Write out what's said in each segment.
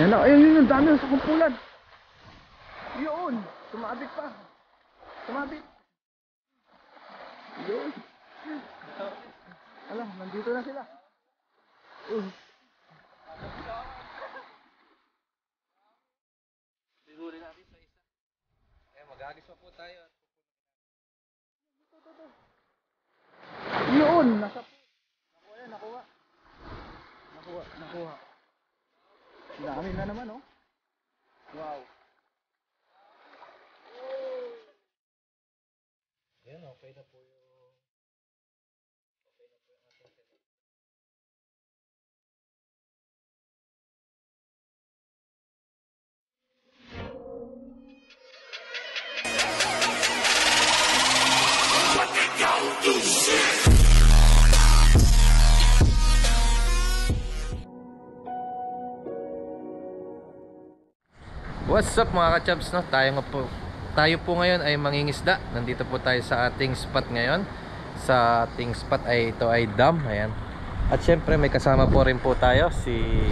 Yan na, ayun yun, dami sa kumpulan. Yun, sumabit pa. Sumabit. Yun. Alam, nandito na sila. Siguro natin sa isa. Eh, mag-agis pa po tayo. Yun, nasa po. Nakuha yan, nakuha. Nakuha. Dami na naman, oh. Wow. Ayan, okay na po yung ating setup. What's up mga ka-chubs, no? Tayo po ngayon ay mangingisda. Nandito po tayo sa ating spot ngayon. Sa ating spot ay ito ay dam. Ayan. At syempre may kasama po rin po tayo si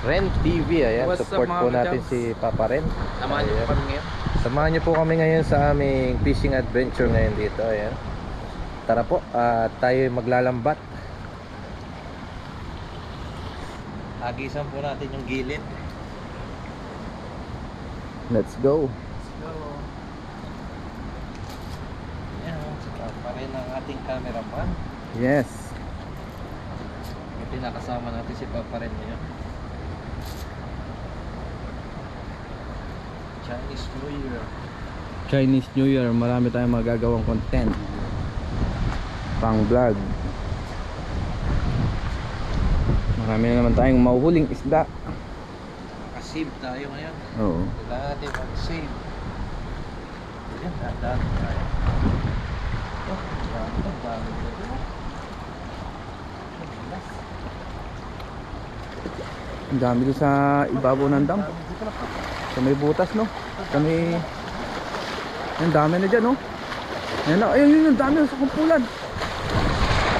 Ren TV. Ayan. What's Support up, po mga natin ka-chubs? si Papa Ren. Samahan niyo po kami ngayon. Samahan niyo po kami ngayon sa aming fishing adventure ngayon dito. Ayan. Tara po, tayo maglalambat. Agisan po natin yung gilid. Let's go. Ayan, pa rin ang ating cameraman. Yes. Ito nakasama natin si Papa rin ngayon. Chinese New Year. Chinese New Year, marami tayong magagawang content. Pang vlog. Marami na naman tayong mahuhuling isda. Nakasave tayo ngayon. Oo. Kailangan natin mag-save. Ayan, dahan tayo. Oh, bago na ito. Ang dami doon sa ibabaw ng dam. Sa may butas, no? Sa may... Ang dami na dyan, no? Ayan na, ayun yun, ang dami sa kumpulan.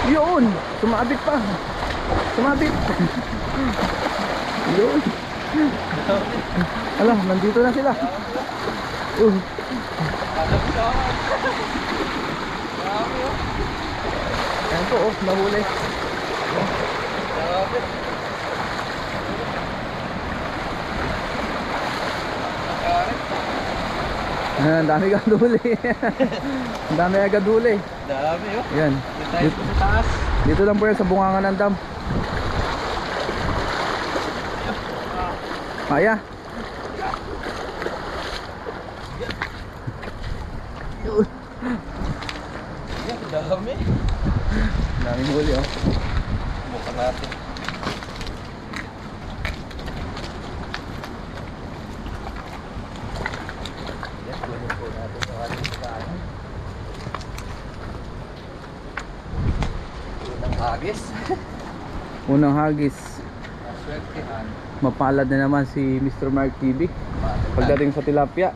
Yun, sumabit pa. Sumabit. Yun. Alam, nandito na sila. Ayan po, oh, nahuli. Ang dami agad huli. Ang dami agad huli. Dami, oh. Yan. Tayo sa taas. Dito lang po yan sa bungangan ng dam. Maya. Yan, dami. Daming huli, oh. Bukan natin. Yan, kunin po natin yung ating kain. Unang hagis. Unang hagis. Maswertihan. Mapalad na naman si Mr. Mark TV pagdating sa tilapia.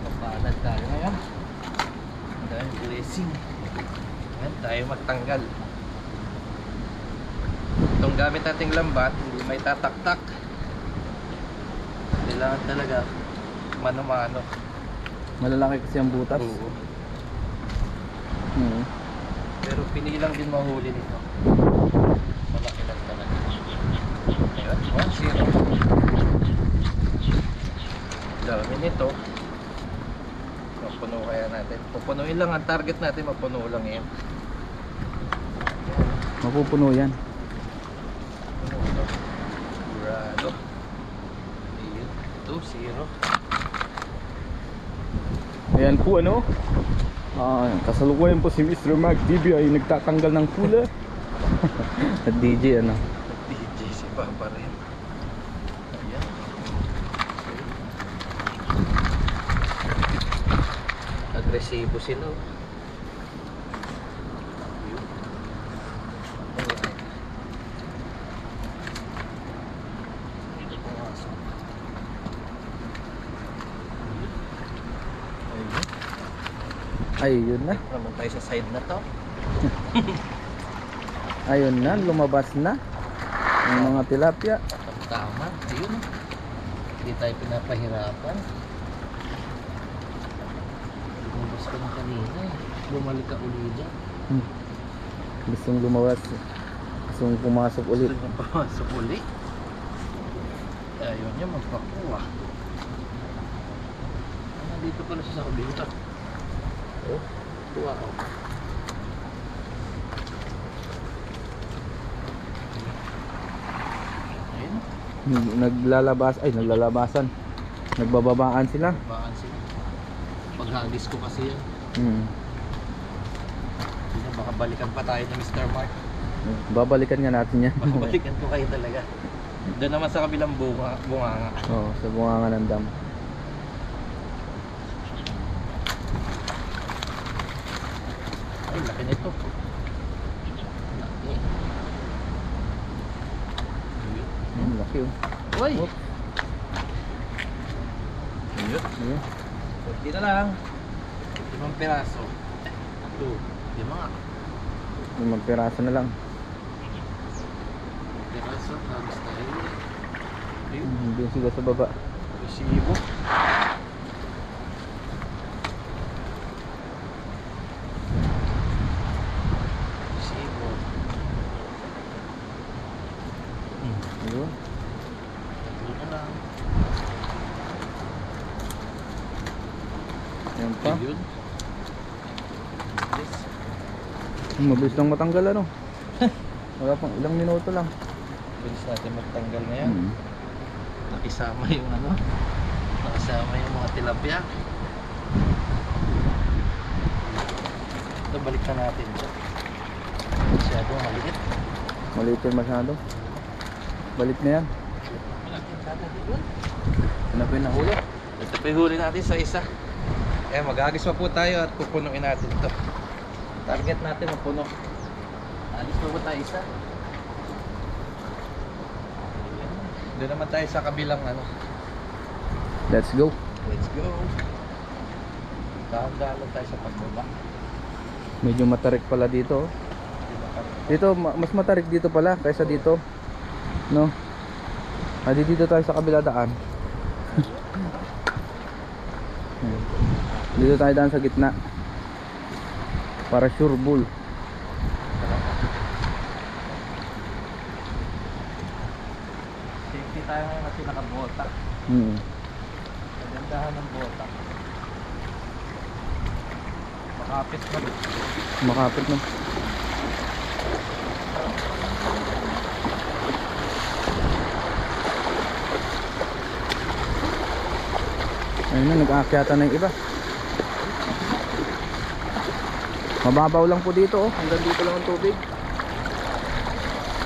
Mapalad tayo ngayon. Dahil blessing. Yan, tayo magtanggal. Itong gamit nating lambat, hindi may tatak-tak. Kailangan talaga mano-mano. Malalaki kasi ang butas. Oo. Pero pinilang din mahuli nito. Malaki lang talaga. Ayun, 1-0. Dami nito. Mapuno kaya natin. Pupunuin lang ang target natin, mapuno lang yan. Mapupuno yan. Sigurado. 2-0. Ayan po, ano? Kasalukuyan po si Mr. Mark TV ay nagtatanggal ng pula. At DJ, ano? DJ si Papa rin. Ayan. Agresibo sila. Ayun na. Naman tayo sa side na to. Ayun na, lumabas na ang mga tilapia. Tama, ayun. Hindi tayo pinapahirapan. Lumabas ka na kanina eh. Bumalik ka uli dyan. Gustong lumawas. Gustong pumasok ulit. Gusto niya pumasok uli. Ayaw niya magpakuha. Nandito pala siya sa kabila. Oh, kuha ako. Naglalabasan. Nagbababaan sila. Baan sila. Paghagis ko kasi yan. Baka balikan pa tayo ni Mr. Mark. Babalikan nga natin yan. Balikan ko kayo talaga. Doon naman sa kabilang bunganga. Oo, sa bunganga ng dam. Ay, laki nito. Laki. Laki oh. Uy! Whoop. Ayun. Ayun. Kunti na lang. 5 piraso. 2. 5. 5 piraso na lang. Piraso. Tapos tayo. Ayun. Doon sila sa baba. Resibo. Resibo. Ayun. Tatlo na lang. Ayan pa. Ayun. Yes. Mabilis lang matanggal ano. Wala pang ilang minuto lang. Bilis natin magtanggal ngayon. Nakisama yung ano. Nakasama yung mga tilapia. Ito, balik na natin ito. Masyadong maliit. Maliit yan masyado. Balik na yan. Ano pa yung nahuli? Ito pa yung huli natin sa isa. Mag-agis pa po tayo at pupunuin natin ito. Target natin mapuno. Alis pa po tayo isa. Doon naman tayo sa kabilang ano. Let's go. Let's go. Dahan-dahan tayo sa pagbaba. Medyo matarik pala dito. Dito mas matarik dito pala kaysa dito. No? Dito tayo sa kabila daan. Dito tayo daan sa gitna. Para sure bull. Safety tayo ngayon kasi nakabota. Kagandahan ng bota. Makapit na. Makapit na. Ayun na, nag-aakyatan na yung iba. Mababaw lang po dito oh. Hanggang dito lang ang tubig.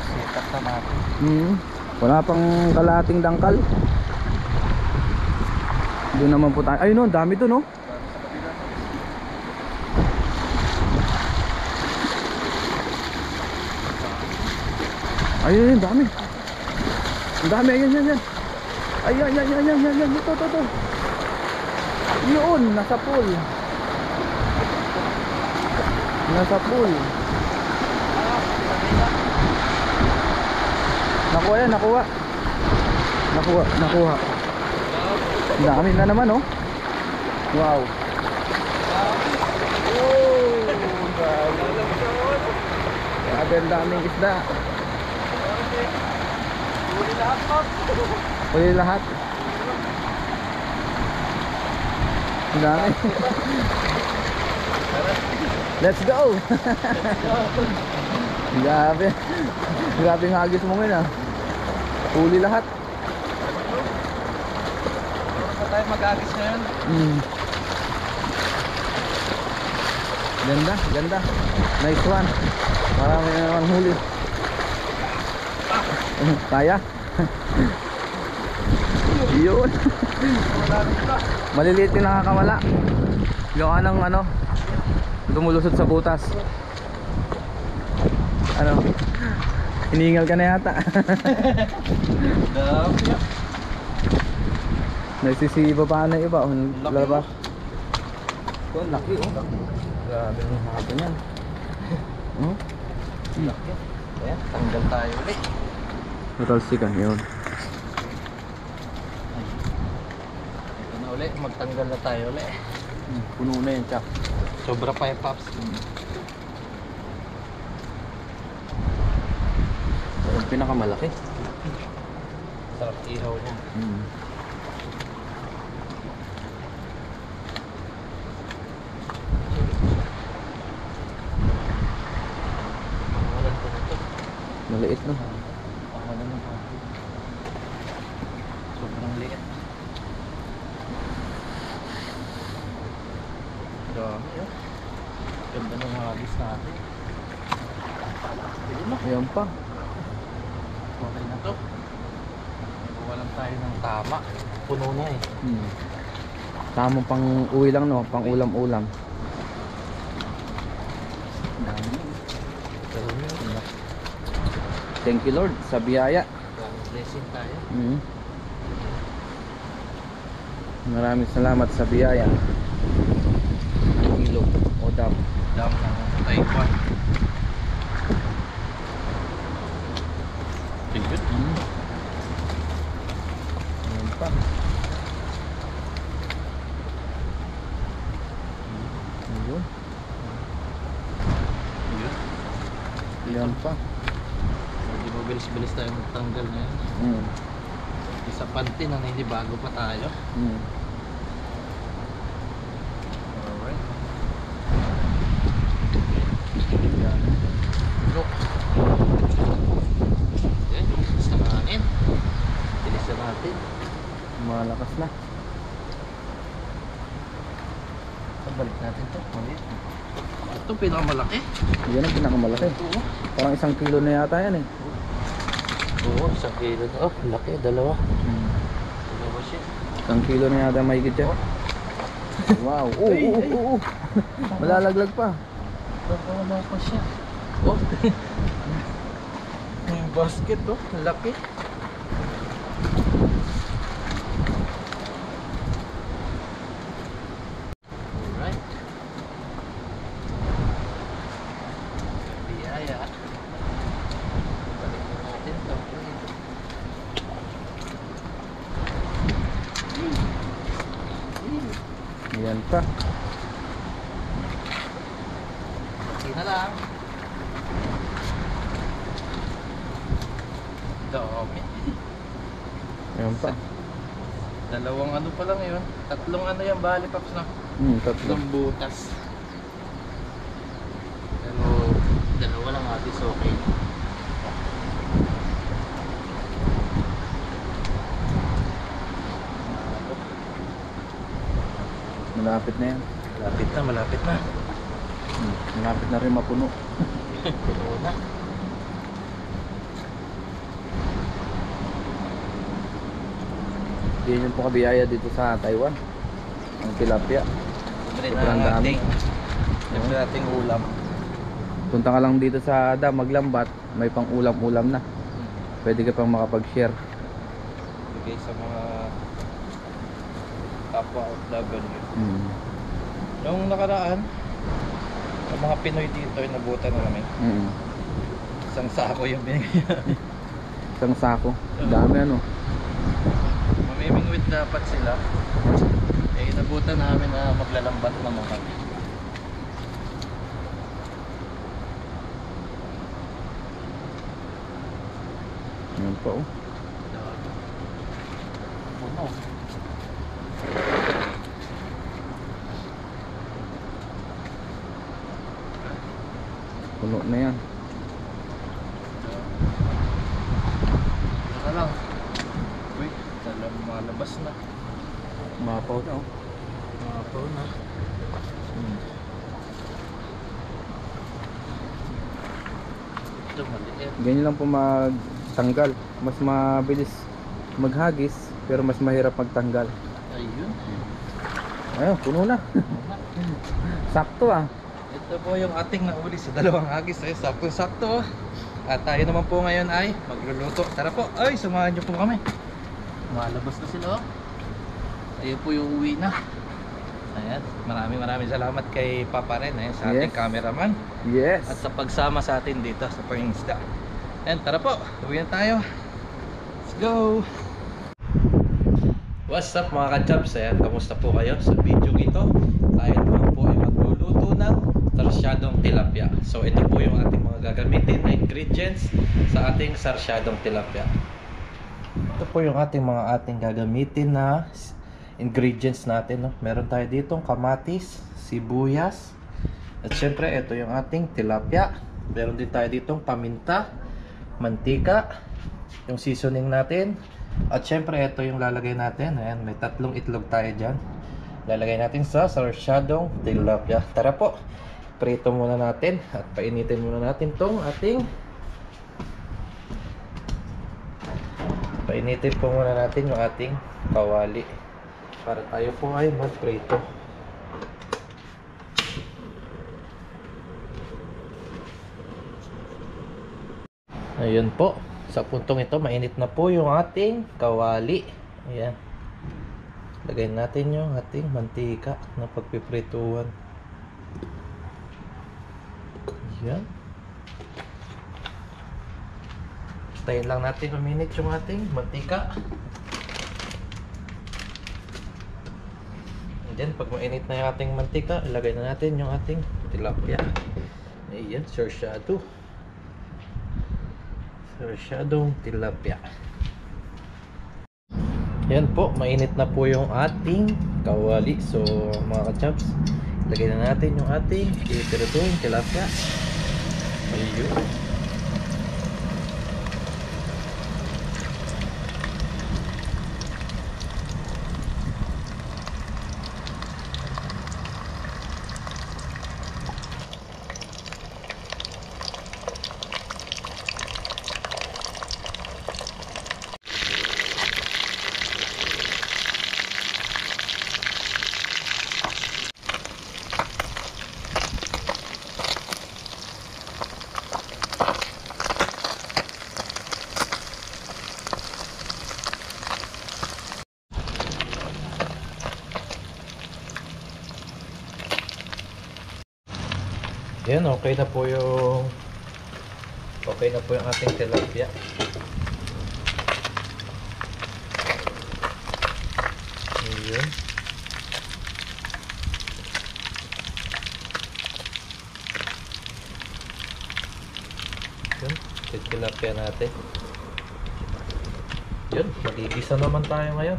Sikat na natin. Wala pang kalahating dangkal. Doon naman po tayo. Ayun oh, dami doon oh. Ayun, dami. Ang dami, ayan. Ayan. Ito. Yun, nasa pool. Nakuha. Ang dami na naman oh. Wow. Grabe, ang daming isda. Huli lahat. Ang dami. Let's go. Grabe. Grabe yung hagis mo ngayon ah. Huli lahat. Ano tayo mag-agis ngayon? Ganda. Nice one. Marami na naman huli. Kaya. Yun. Maliliit yung nakakamala. Yung anong ano dumulusot sa butas. Ano? Hiningal ka na yata. Nagsisiba pa na iba. Laba. Oh, laki oh. Grabe yung haba niyan. Laki. Ayan, tanggal tayo ulit. Total sikan yun. uli, magtanggal na tayo uli. Puno na yan, Chak. Sobra pa yung Pops. Yung pinakamalaki. Sarap ihaw niya. Pangalan ko na ito. Maliit, no? Pangalan ng sobrang liit. Dami yun. Ganda ng hagis natin. Ayun na. Ayan pa. Okay na to. Walang tayo ng tama. Puno na eh. Tamang pang uwi lang, no? Pang ulam-ulam. Pero yun, Thank you, Lord, sa biyaya. blessing tayo. Maraming salamat sa biyaya. Ang ilog o dam. Dam ng Taiwan. Tigit. Ayan pa. Ayun. Ayan pa. Hindi mo bilis-bilis tayo magtanggal ngayon. Isa panty na hindi bago pa tayo. Alright. Ayan. Look. Yan, bilis na kain. Bilis na natin. Malakas na. Balik natin to. Maliit. Ito pinakamalaki. Yan ang pinakamalaki. Oo. Parang 1 kilo na yata yan eh. Oo, 1 kilo na. Oh, laki. Dalawa. Dalawa siya. 1 kilo na yata may yan. Wow. Oo. Malalaglag pa. Wala pa siya. Oh. Yung basket oh. Laki. Alright. Biyaya. Balik na natin ito. Ayan pa. Laki na lang. Dami. Ayan pa. Dalawang ano pa lang yun. Tatlong ano yan, bali paps na. Tatlo. Tatlong butas. Pero dalawa lang atis okay. Malapit na yan. Malapit na, malapit na. Malapit na rin mapuno. Puno na. Yan yung po kabiyaya dito sa Taiwan. Ang tilapia. Libre Sobrang na dami. ating. Libre nating ulam. Punta ka lang dito sa dam, maglambat. May pang ulam-ulam na. Pwede ka pang makapag-share. Bigay sa mga kapwa OFW. Noong nakaraan, sa mga Pinoy dito, inabutan na kami. Isang sako yung binigay. Isang sako. Dami ano. Mamimingwit dapat sila. Eh, inabutan namin na maglalambat naman kami. Ayan pa oh. Puno. Puno na yan. Ito lang. Uy, malabas na. Mapaw na oh. Mapaw na. Ito maliit. Ganyan lang po magtanggal. Mas mabilis maghagis, pero mas mahirap magtanggal. Ayun. Ayun, puno na. Sakto ah. Ito po yung ating nauli sa dalawang hagis. Ay, sakto-sakto. At tayo naman po ngayon ay magluluto. Tara po. Ay, samahan niyo po kami. Malabas na sila. Ayun po yung uwi na. Ayan. Maraming salamat kay Papa Ren. Ayan, sa ating Yes. cameraman. Yes. At sa pagsama sa atin dito sa Pangingisda. Ayan, tara po. Uwi na tayo. Let's go. What's up mga ka-chubs? Ayan, kamusta po kayo? Sa video ito, tayo naman po ay magluluto ng sarsyadong tilapia. So ito po yung ating mga gagamitin na ingredients sa ating sarsyadong tilapia. Ito po yung ating gagamitin na ingredients natin, no? Meron tayo ditong kamatis, sibuyas, at syempre ito yung ating tilapia. Meron din tayo ditong paminta, mantika, yung seasoning natin. At syempre ito yung lalagay natin. Ayan, may 3 itlog tayo dyan. Lalagay natin sa sarsyadong tilapia. Tara po, prito muna natin at painitin muna natin tong painitin po muna natin yung ating kawali para tayo po ay magprito. Ayun po, sa puntong ito mainit na po yung ating kawali. Ayan, lagay natin yung ating mantika na pagpiprituhan. Ayan, tayin lang natin uminit yung ating mantika. And then pag mainit na yung ating mantika, ilagay na natin yung ating tilapia. Ayan, sarsyadong tilapia. Yan po, mainit na po yung ating kawali. So mga ka-chubs, lagay na natin yung ating piprituing tilapia. Ayun. Yan, okay na po yung ating tilapia. Ayan. Yan, tilapia natin. Yan, magigisa naman tayo ngayon.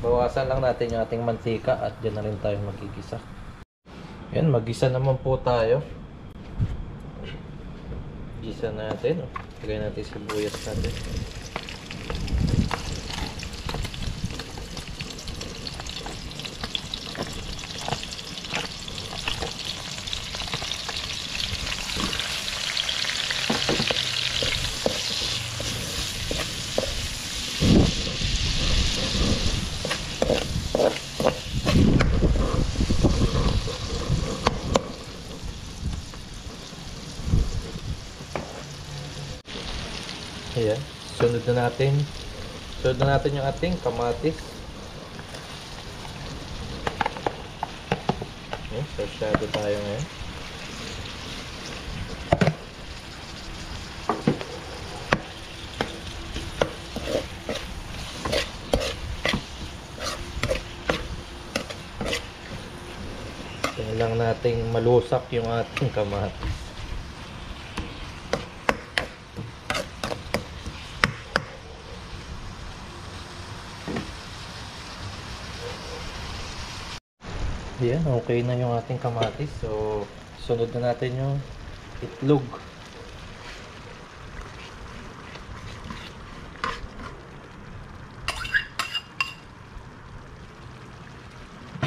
Bawasan lang natin yung ating mantika at dyan na rin tayo magigisa. Yan, mag-gisa naman po tayo. Gisa natin. Lagay natin sibuyas natin. Ayan, sunod na natin yung ating kamatis. Ayan, sarsyado tayo ngayon. Tingnan lang nating malusak yung ating kamatis. Ayan, okay na yung ating kamatis. So, sunod na natin yung itlog.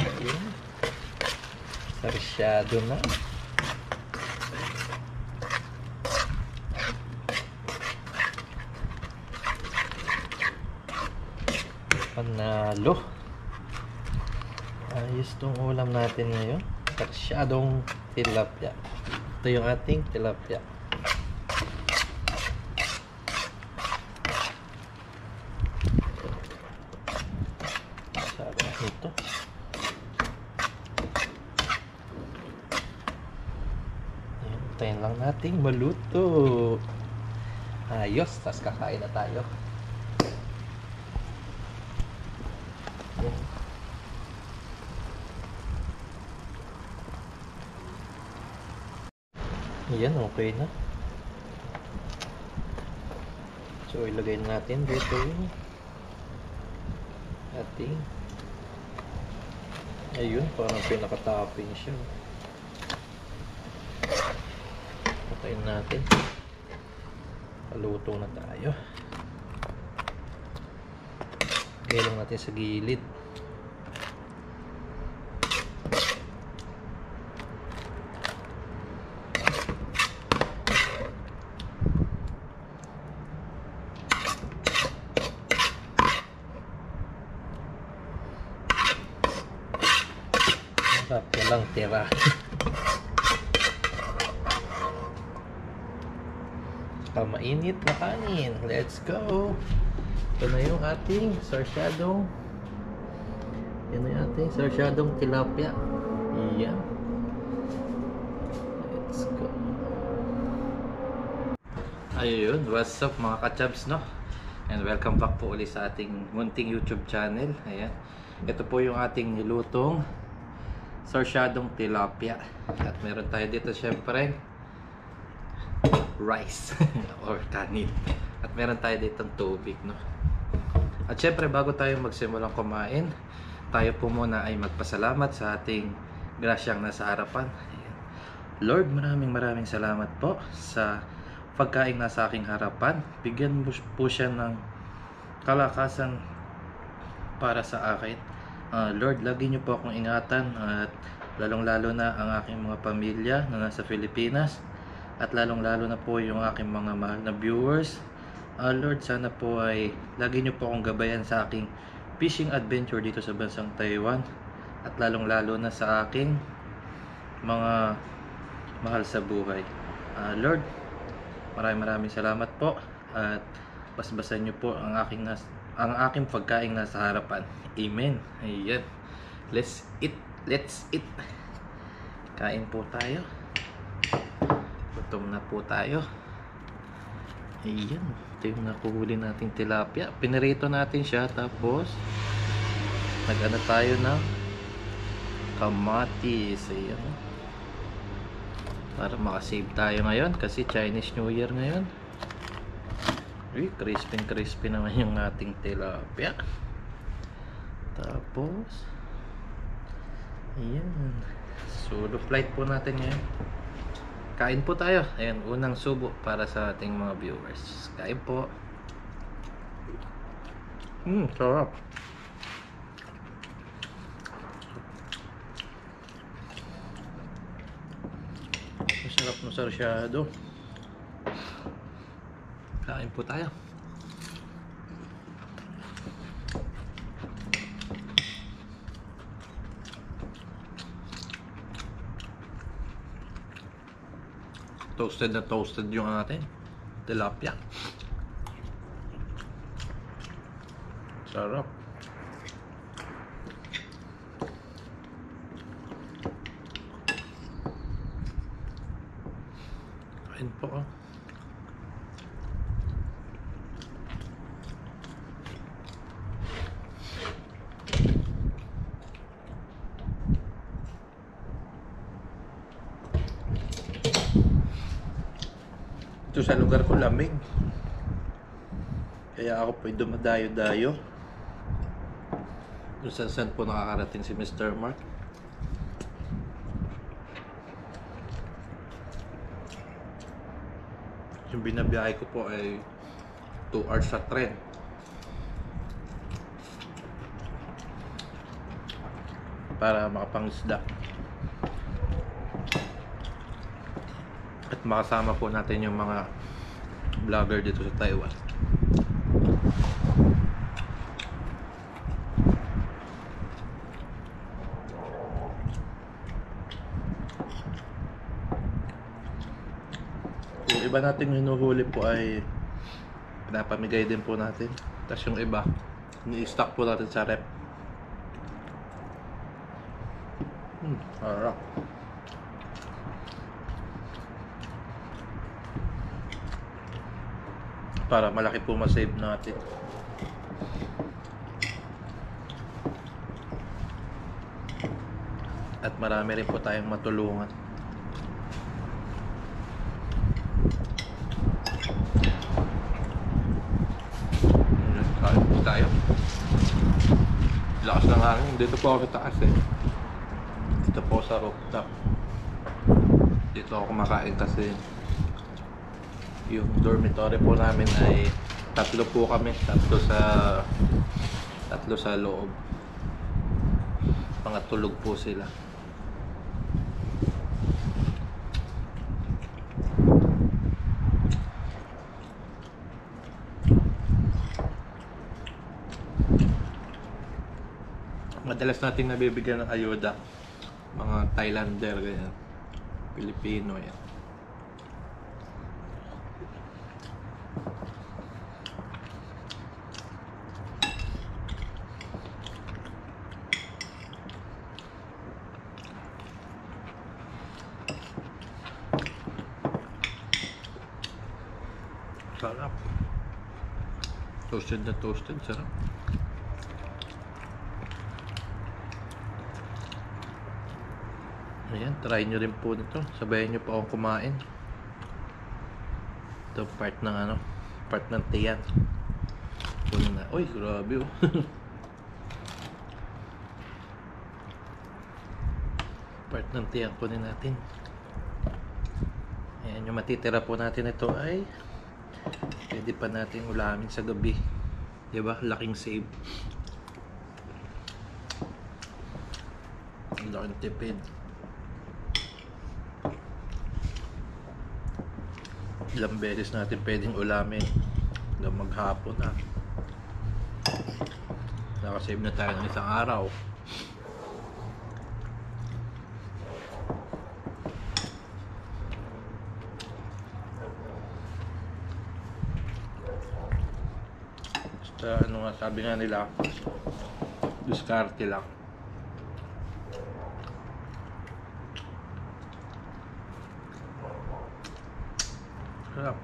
Ayan. Sarsyado na. Panalo. Ayos tong ulam natin ngayon. Sarsyadong tilapia. Ito yung ating tilapia. Sarap nito. Tayin lang nating maluto. Ayos, tas kakain na tayo. Ayan, okay na. So ilagay natin dito yung ating, ayun, parang pinaka-topping siya. Patayin natin. Paluto na tayo. Lagay lang natin sa gilid. Walang tira. Mainit na kanin. Let's go. Ito na yung ating sarsyadong, yan na yung ating sarsyadong tilapia. Yan. Let's go. Ayun, what's up mga kachabs, no? And welcome back po ulit sa ating munting YouTube channel. Ayan. Ito po yung ating nilutong sarsyadong tilapia. At meron tayo dito syempre rice or kanin. At meron tayo dito tubig, no? At syempre bago tayo magsimulang kumain, tayo po muna ay magpasalamat sa ating grasyang nasa harapan. Ayan. Lord, maraming salamat po sa pagkain nasa aking harapan. Bigyan mo po siya ng kalakasan para sa akin. Lord, lagi niyo po akong ingatan at lalong-lalo na ang aking mga pamilya na nasa Pilipinas at lalong-lalo na po yung aking mga mahal na viewers. Lord, sana po ay lagi niyo po akong gabayan sa aking fishing adventure dito sa bansang Taiwan at lalong-lalo na sa aking mga mahal sa buhay. Lord, maraming salamat po at basbasan niyo po ang aking pagkain nasa harapan. Amen. Ayan. Let's eat. Kain po tayo. Gutom na po tayo. Ayan. Ito yung nakuhuli nating tilapia. Pinirito natin siya. Tapos nag-ano tayo ng kamatis. Ayan. Para makasave tayo ngayon. Kasi Chinese New Year ngayon. Uy, crispy naman yung ating tilapia. Tapos ayan, solo flight po natin ngayon. Kain po tayo. Ayan, unang subo para sa ating mga viewers. Kain po. Sarap. Masarap na sarsyado. Kain po tayo. Toasted yung ating tilapia. Sarap. Kain po ah. Ito sa lugar ko lamig. Kaya ako po dumadayo-dayo. Kung saan po nakakarating si Mr. Mark. Yung binabiyahe ko po ay 2 hours sa tren. Para makapangisda. At makasama po natin yung mga vlogger dito sa Taiwan. Yung iba natin hinuhuli po ay pinapamigay din po natin. Tapos yung iba ni-stock po natin sa rep. Harap. Para malaki po masave natin. At marami rin po tayong matulungan. Lakas ng hangin. Dito po ako sa taas eh. Dito po sa rooftop. Dito ako kumakain kasi yung dormitory po namin ay tatlo po kami. Tatlo sa loob. Mga tulog po sila. Madalas nating nabibigyan ng ayuda mga Thailander, ganyan, Pilipino, yan. Sarap. Toasted na toasted, sarap. Ayan, try nyo rin po nito. Sabayan nyo pa akong kumain. Ito part ng tiyan. Kunin na. Uy, grabe oh. Part ng tiyan kunin natin. Ayan, yung matitira po natin ito ay pwede pa natin ulamin sa gabi. Diba? Laking save. Ang laking tipid. Ilang beses natin pwedeng ulamin hanggang maghapon na. Nakasave na tayo ng isang araw. Basta ano nga sabi nga nila, diskarte lang. Sarap.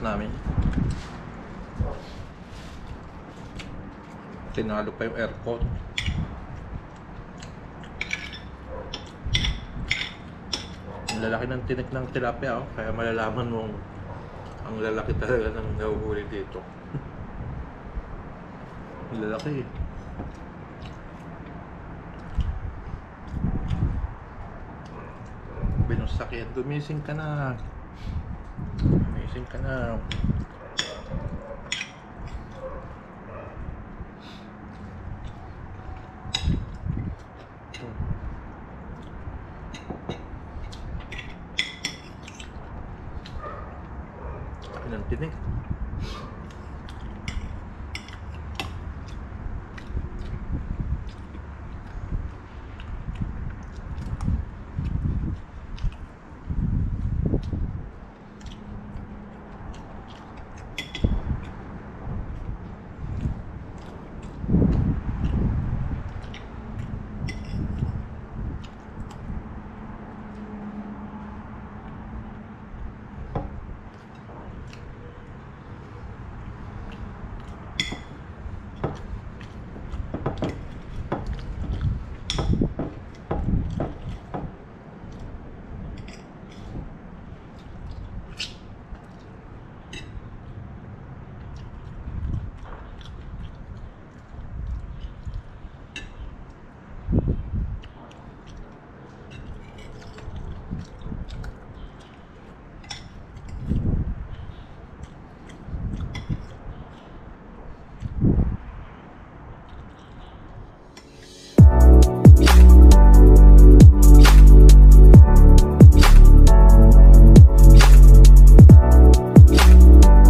Namin tinalo pa yung aircon. Ang lalaki ng tinik ng tilapia kaya malalaman mong ang lalaki talaga ng nahuhuli dito. Ang lalaki. Binusakyan, gumising ka na. Gumising ka na. Ang tinik.